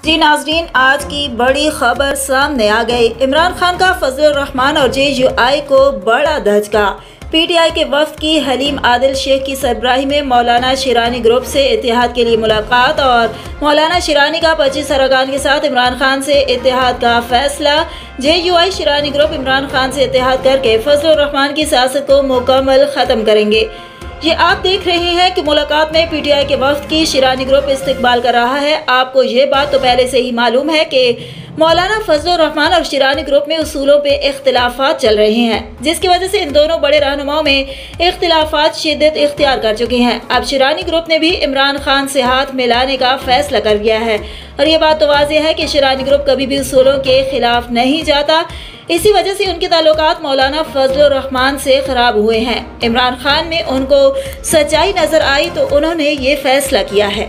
जी नाजरीन, आज की बड़ी खबर सामने आ गई। इमरान खान का फजलुर रहमान और JUI को बड़ा धचका। PTI के वफ्द की हलीम आदिल शेख की सरबराही में मौलाना शिरानी ग्रुप से इत्तेहाद के लिए मुलाकात और मौलाना शिरानी का 25 अरकान के साथ इमरान खान से इत्तेहाद का फैसला। JUI शिरानी ग्रुप इमरान खान से इत्तेहाद करके फजलुर रहमान की सियासत को मुकम्मल ख़त्म करेंगे। ये आप देख रहे हैं कि मुलाकात में PTI के वफ्द की शिरानी ग्रुप इस्तकबाल कर रहा है। आपको ये बात तो पहले से ही मालूम है कि मौलाना फजलुर रहमान और शिरानी ग्रुप में उसूलों पे इख्तिलाफात चल रहे हैं, जिसकी वजह से इन दोनों बड़े रहनुमाओं में इख्तिलाफात शिद्दत इख्तियार कर चुके हैं। अब शिरानी ग्रुप ने भी इमरान खान से हाथ मिलाने का फैसला कर लिया है और ये बात तो वाज़ेह है कि शिरानी ग्रुप कभी भी उसूलों के खिलाफ नहीं जाता। इसी वजह से उनके ताल्लुकात मौलाना फजलुर रहमान से ख़राब हुए हैं। इमरान खान में उनको सच्चाई नज़र आई तो उन्होंने ये फैसला किया है।